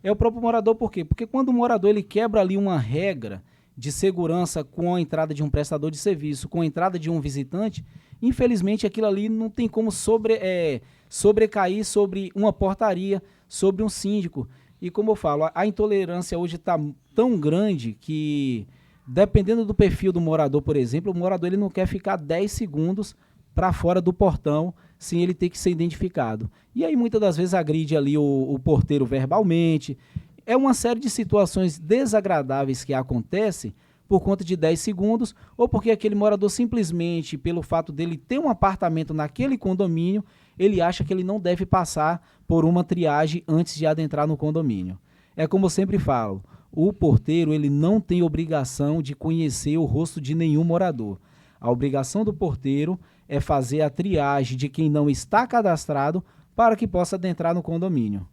É o próprio morador por quê? Porque quando o morador ele quebra ali uma regra de segurança com a entrada de um prestador de serviço, com a entrada de um visitante, infelizmente aquilo ali não tem como sobrecair sobre uma portaria, sobre um síndico. E como eu falo, a intolerância hoje está tão grande que, dependendo do perfil do morador, por exemplo, o morador ele não quer ficar 10 segundos para fora do portão sem ele ter que ser identificado. E aí muitas das vezes agride ali o porteiro verbalmente. É uma série de situações desagradáveis que acontecem por conta de 10 segundos ou porque aquele morador simplesmente, pelo fato dele ter um apartamento naquele condomínio, ele acha que ele não deve passar por uma triagem antes de adentrar no condomínio. É como eu sempre falo, o porteiro ele não tem obrigação de conhecer o rosto de nenhum morador. A obrigação do porteiro é fazer a triagem de quem não está cadastrado para que possa adentrar no condomínio.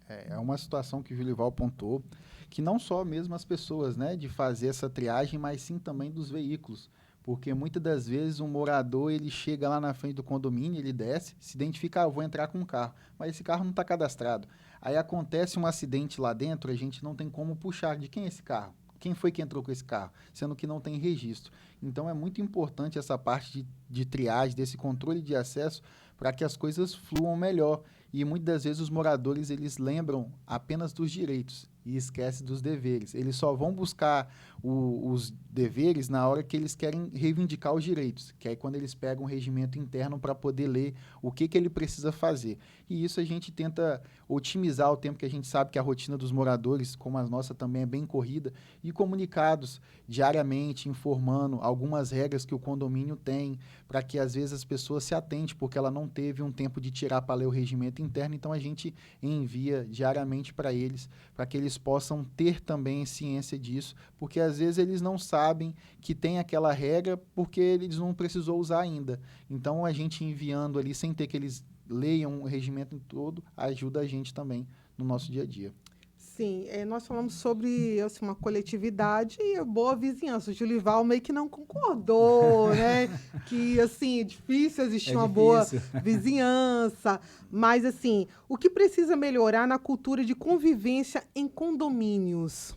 É uma situação que o Julival apontou, que não só mesmo as pessoas, né, de fazer essa triagem, mas sim também dos veículos. Porque muitas das vezes um morador, ele chega lá na frente do condomínio, ele desce, se identifica, eu vou entrar com um carro, mas esse carro não está cadastrado. Aí acontece um acidente lá dentro, a gente não tem como puxar de quem é esse carro. Quem foi que entrou com esse carro? Sendo que não tem registro. Então, é muito importante essa parte de triagem, desse controle de acesso, para que as coisas fluam melhor. E muitas das vezes os moradores, eles lembram apenas dos direitos e esquece dos deveres. Eles só vão buscar os deveres na hora que eles querem reivindicar os direitos, que é quando eles pegam um regimento interno para poder ler o que ele precisa fazer. E isso a gente tenta otimizar o tempo, que a gente sabe que a rotina dos moradores, como a nossa, também é bem corrida, e comunicados diariamente, informando algumas regras que o condomínio tem, para que às vezes as pessoas se atentem, porque ela não teve um tempo de tirar para ler o regimento interno, então a gente envia diariamente para eles, para que eles possam ter também ciência disso, porque às vezes eles não sabem que tem aquela regra porque eles não precisou usar ainda. Então a gente enviando ali, sem ter que eles leiam o regimento todo, ajuda a gente também no nosso dia a dia. Sim, nós falamos sobre assim, uma coletividade e boa vizinhança. O Julival meio que não concordou, né? Que, assim, é difícil existir uma boa vizinhança. Mas, assim, o que precisa melhorar na cultura de convivência em condomínios?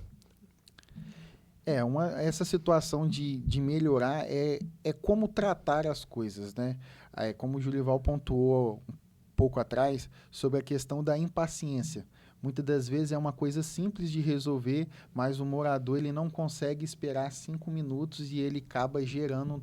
Essa situação de melhorar é como tratar as coisas, né? Como o Julival pontuou um pouco atrás, sobre a questão da impaciência. Muitas das vezes é uma coisa simples de resolver, mas o morador ele não consegue esperar 5 minutos e ele acaba gerando um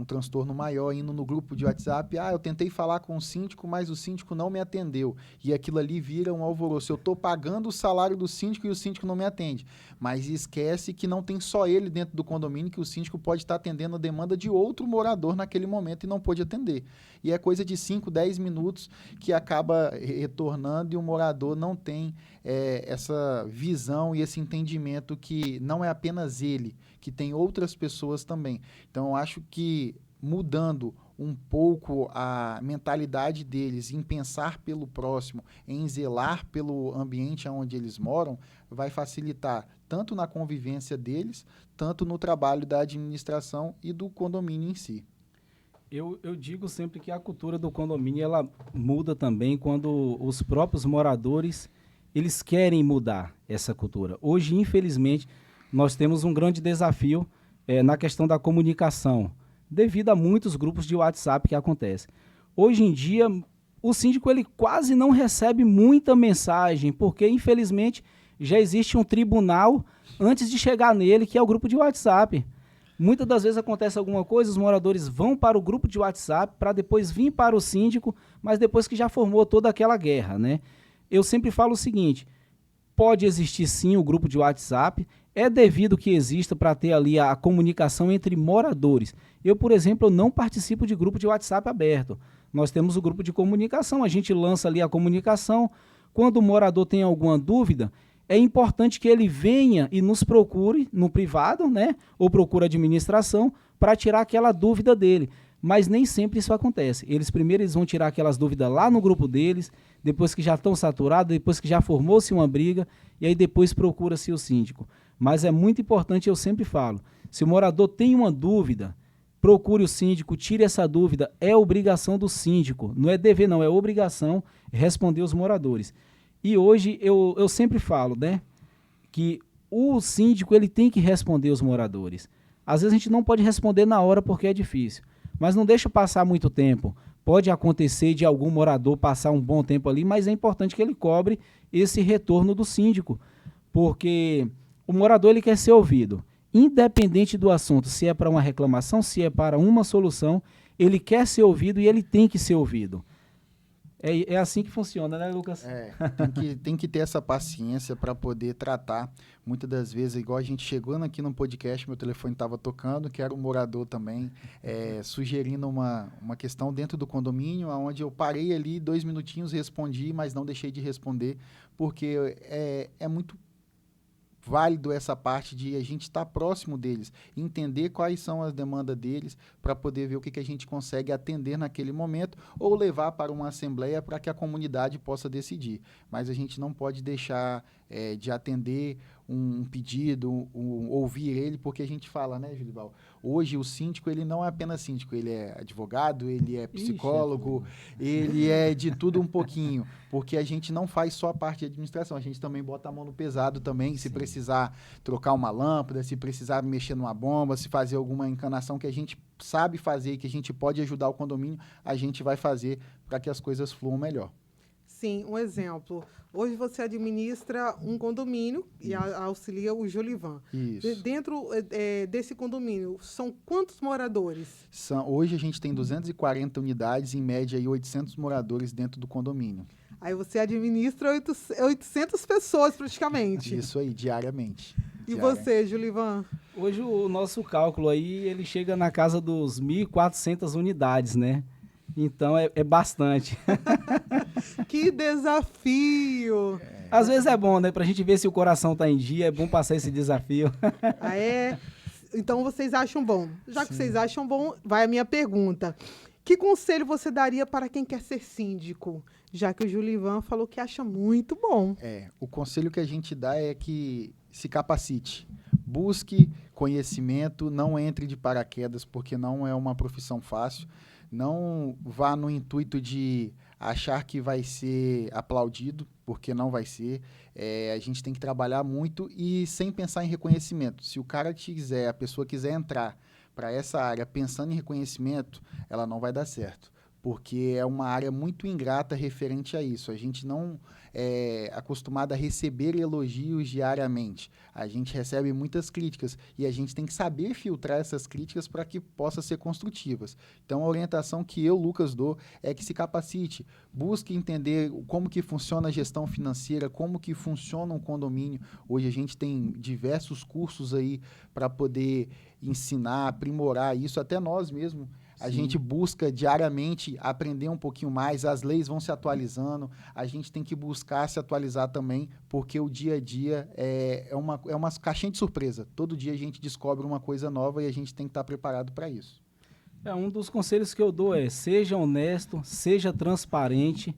transtorno maior, indo no grupo de WhatsApp. Eu tentei falar com o síndico, mas o síndico não me atendeu. E aquilo ali vira um alvoroço. Eu estou pagando o salário do síndico e o síndico não me atende. Mas esquece que não tem só ele dentro do condomínio, que o síndico pode estar atendendo a demanda de outro morador naquele momento e não pôde atender. E é coisa de 5, 10 minutos que acaba retornando e o morador não tem essa visão e esse entendimento que não é apenas ele, que tem outras pessoas também. Então, eu acho que mudando um pouco a mentalidade deles em pensar pelo próximo, em zelar pelo ambiente onde eles moram, vai facilitar tanto na convivência deles, tanto no trabalho da administração e do condomínio em si. Eu digo sempre que a cultura do condomínio ela muda também quando os próprios moradores eles querem mudar essa cultura. Hoje, infelizmente, nós temos um grande desafio na questão da comunicação, devido a muitos grupos de WhatsApp que acontecem. Hoje em dia, o síndico ele quase não recebe muita mensagem, porque, infelizmente, já existe um tribunal antes de chegar nele, que é o grupo de WhatsApp. Muitas das vezes acontece alguma coisa, os moradores vão para o grupo de WhatsApp para depois vir para o síndico, mas depois que já formou toda aquela guerra, né? Eu sempre falo o seguinte, pode existir sim o grupo de WhatsApp, é devido que exista para ter ali a comunicação entre moradores. Eu, por exemplo, não participo de grupo de WhatsApp aberto. Nós temos o grupo de comunicação, a gente lança ali a comunicação. Quando o morador tem alguma dúvida, é importante que ele venha e nos procure no privado, né? Ou procure a administração para tirar aquela dúvida dele. Mas nem sempre isso acontece. Primeiro eles vão tirar aquelas dúvidas lá no grupo deles, depois que já estão saturados, depois que já formou-se uma briga, e aí depois procura-se o síndico. Mas é muito importante, eu sempre falo, se o morador tem uma dúvida, procure o síndico, tire essa dúvida, é obrigação do síndico, não é dever não, é obrigação responder os moradores. E hoje eu sempre falo, né, que o síndico ele tem que responder os moradores. Às vezes a gente não pode responder na hora porque é difícil, mas não deixa passar muito tempo. Pode acontecer de algum morador passar um bom tempo ali, mas é importante que ele cobre esse retorno do síndico, porque o morador ele quer ser ouvido. Independente do assunto, se é para uma reclamação, se é para uma solução, ele quer ser ouvido e ele tem que ser ouvido. É assim que funciona, né, Lucas? Tem que ter essa paciência para poder tratar. Muitas das vezes, igual a gente chegando aqui no podcast, meu telefone estava tocando, que era um morador também, sugerindo uma questão dentro do condomínio, onde eu parei ali 2 minutinhos, respondi, mas não deixei de responder, porque é muito válido essa parte de a gente estar próximo deles, entender quais são as demandas deles, para poder ver o que a gente consegue atender naquele momento, ou levar para uma assembleia para que a comunidade possa decidir. Mas a gente não pode deixar de atender um pedido, ouvir ele, porque a gente fala, né, Julival? Hoje o síndico, ele não é apenas síndico, ele é advogado, ele é psicólogo, ele é de tudo um pouquinho, porque a gente não faz só a parte de administração, a gente também bota a mão no pesado também, se precisar trocar uma lâmpada, se precisar mexer numa bomba, se fazer alguma encanação que a gente sabe fazer e que a gente pode ajudar o condomínio, a gente vai fazer para que as coisas fluam melhor. Sim, um exemplo. Hoje você administra um condomínio e auxilia o Julivan. Isso. Dentro desse condomínio, são quantos moradores? Hoje a gente tem 240 unidades, em média aí 800 moradores dentro do condomínio. Aí você administra 800 pessoas praticamente. Isso aí, diariamente. E você, Julivan? Hoje o nosso cálculo aí, ele chega na casa dos 1.400 unidades, né? Então é bastante. Que desafio! Às vezes é bom, né? Pra gente ver se o coração tá em dia, é bom passar esse desafio. Ah, é? Então vocês acham bom. Já que vocês acham bom, vai a minha pergunta. Que conselho você daria para quem quer ser síndico? Já que o Julivan falou que acha muito bom. O conselho que a gente dá é que se capacite. Busque conhecimento, não entre de paraquedas, porque não é uma profissão fácil. Não vá no intuito de achar que vai ser aplaudido, porque não vai ser. A gente tem que trabalhar muito e sem pensar em reconhecimento. Se o cara a pessoa quiser entrar para essa área pensando em reconhecimento, ela não vai dar certo, porque é uma área muito ingrata referente a isso. A gente não é acostumado a receber elogios diariamente. A gente recebe muitas críticas e a gente tem que saber filtrar essas críticas para que possam ser construtivas. Então, a orientação que eu, Lucas, dou é que se capacite, busque entender como que funciona a gestão financeira, como que funciona um condomínio. Hoje a gente tem diversos cursos aí para poder ensinar, aprimorar isso, até nós mesmos. A gente busca diariamente aprender um pouquinho mais, as leis vão se atualizando, a gente tem que buscar se atualizar também, porque o dia a dia é uma caixinha de surpresa. Todo dia a gente descobre uma coisa nova e a gente tem que estar preparado para isso. Um dos conselhos que eu dou é: seja honesto, seja transparente.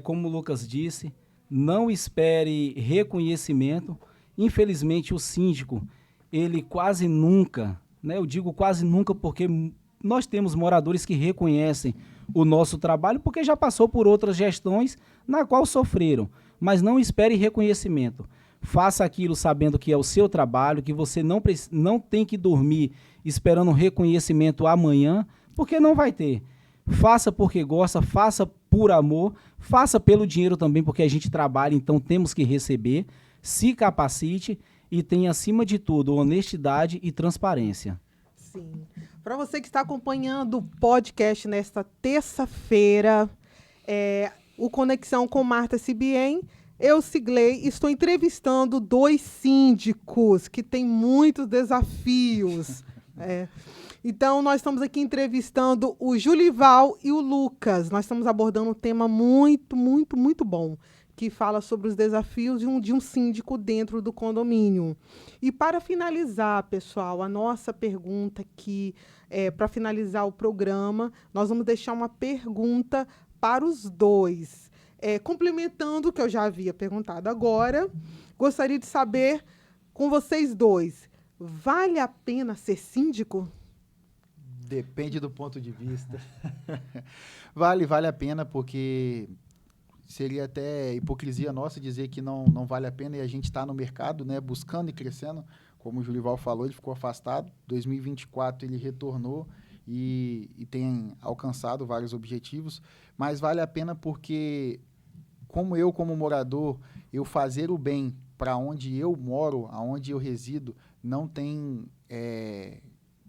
Como o Lucas disse, não espere reconhecimento. Infelizmente, o síndico, ele quase nunca, né? Eu digo quase nunca porque nós temos moradores que reconhecem o nosso trabalho porque já passou por outras gestões na qual sofreram, mas não espere reconhecimento. Faça aquilo sabendo que é o seu trabalho, que você não tem que dormir esperando reconhecimento amanhã, porque não vai ter. Faça porque gosta, faça por amor, faça pelo dinheiro também, porque a gente trabalha, então temos que receber. Se capacite e tenha, acima de tudo, honestidade e transparência. Sim. Para você que está acompanhando o podcast nesta terça-feira, o Conexão com Marta Sibien, eu, Sigley, estou entrevistando 2 síndicos que têm muitos desafios. Então, nós estamos aqui entrevistando o Julival e o Lucas. Nós estamos abordando um tema muito, muito, muito bom, que fala sobre os desafios de um síndico dentro do condomínio. E para finalizar, pessoal, a nossa pergunta aqui, para finalizar o programa, nós vamos deixar uma pergunta para os 2. Complementando o que eu já havia perguntado agora, gostaria de saber com vocês 2, vale a pena ser síndico? Depende do ponto de vista. Vale a pena, porque seria até hipocrisia nossa dizer que não vale a pena, e a gente está no mercado, né, buscando e crescendo. Como o Julival falou, ele ficou afastado. 2024 ele retornou e tem alcançado vários objetivos, mas vale a pena porque, como morador, eu fazer o bem para onde eu moro, aonde eu resido, não tem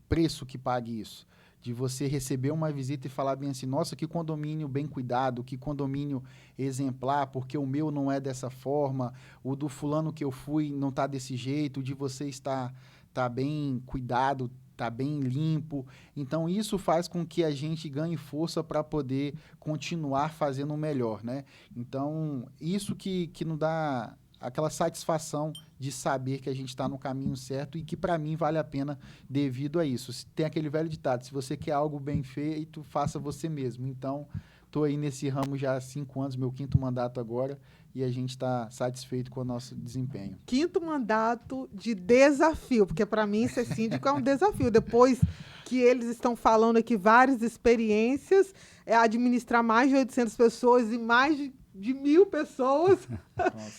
preço que pague isso. De você receber uma visita e falar bem assim: nossa, que condomínio bem cuidado, que condomínio exemplar, porque o meu não é dessa forma, o do fulano que eu fui não está desse jeito, o de você está bem cuidado, está bem limpo. Então, isso faz com que a gente ganhe força para poder continuar fazendo o melhor, né? Então, isso que nos dá aquela satisfação de saber que a gente está no caminho certo e que, para mim, vale a pena devido a isso. Tem aquele velho ditado: se você quer algo bem feito, faça você mesmo. Então, estou aí nesse ramo já há 5 anos, meu 5º mandato agora, e a gente está satisfeito com o nosso desempenho. 5º mandato de desafio, porque para mim ser síndico é um desafio. Depois que eles estão falando aqui várias experiências, administrar mais de 800 pessoas e mais de 1.000 pessoas,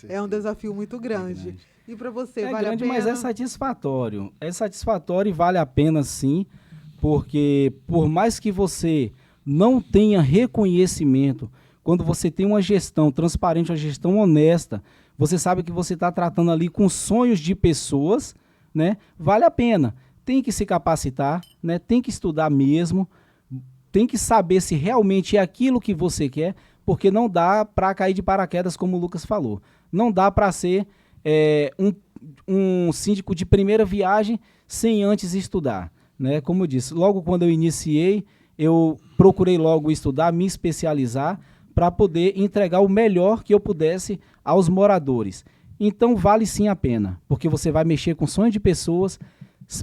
é um desafio muito grande. E para você, vale grande, a pena? Mas é satisfatório. É satisfatório e vale a pena, sim, porque por mais que você não tenha reconhecimento, quando você tem uma gestão transparente, uma gestão honesta, você sabe que você está tratando ali com sonhos de pessoas, né? Vale a pena. Tem que se capacitar, né? Tem que estudar mesmo, tem que saber se realmente é aquilo que você quer, porque não dá para cair de paraquedas, como o Lucas falou. Não dá para ser um síndico de primeira viagem sem antes estudar, né? Como eu disse, logo quando eu iniciei, eu procurei logo estudar, me especializar, para poder entregar o melhor que eu pudesse aos moradores. Então vale sim a pena, porque você vai mexer com sonhos de pessoas,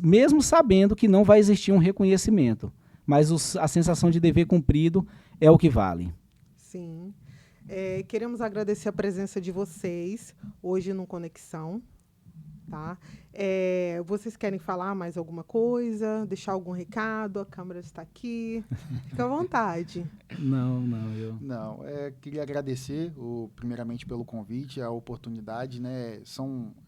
mesmo sabendo que não vai existir um reconhecimento. Mas a sensação de dever cumprido é o que vale. Sim. Queremos agradecer a presença de vocês hoje no Conexão. Tá? Vocês querem falar mais alguma coisa? Deixar algum recado? A câmera está aqui. Fica à vontade. Não, queria agradecer, primeiramente, pelo convite, a oportunidade, né?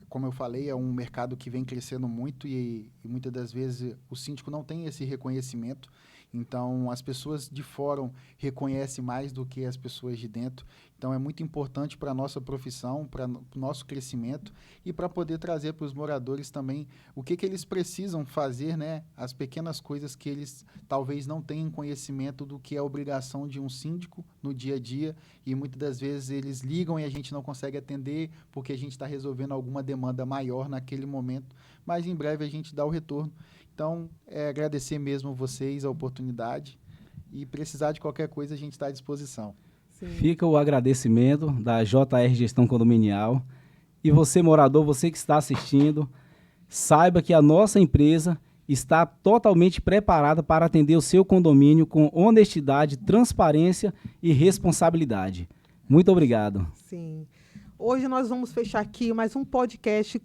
Como eu falei, é um mercado que vem crescendo muito e muitas das vezes o síndico não tem esse reconhecimento. Então, as pessoas de fora reconhecem mais do que as pessoas de dentro. Então, é muito importante para a nossa profissão, para o nosso crescimento e para poder trazer para os moradores também o que eles precisam fazer, né? As pequenas coisas que eles talvez não tenham conhecimento do que é a obrigação de um síndico no dia a dia. E muitas das vezes eles ligam e a gente não consegue atender porque a gente está resolvendo alguma demanda maior naquele momento. Mas em breve a gente dá o retorno. Então, agradecer mesmo vocês a oportunidade e precisar de qualquer coisa, a gente está à disposição. Sim. Fica o agradecimento da JR Gestão Condominial. E você, morador, você que está assistindo, saiba que a nossa empresa está totalmente preparada para atender o seu condomínio com honestidade, transparência e responsabilidade. Muito obrigado. Sim. Hoje nós vamos fechar aqui mais um podcast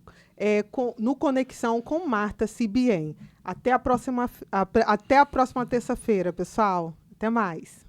no Conexão com Marta Cibien. Até a próxima terça-feira, pessoal. Até mais.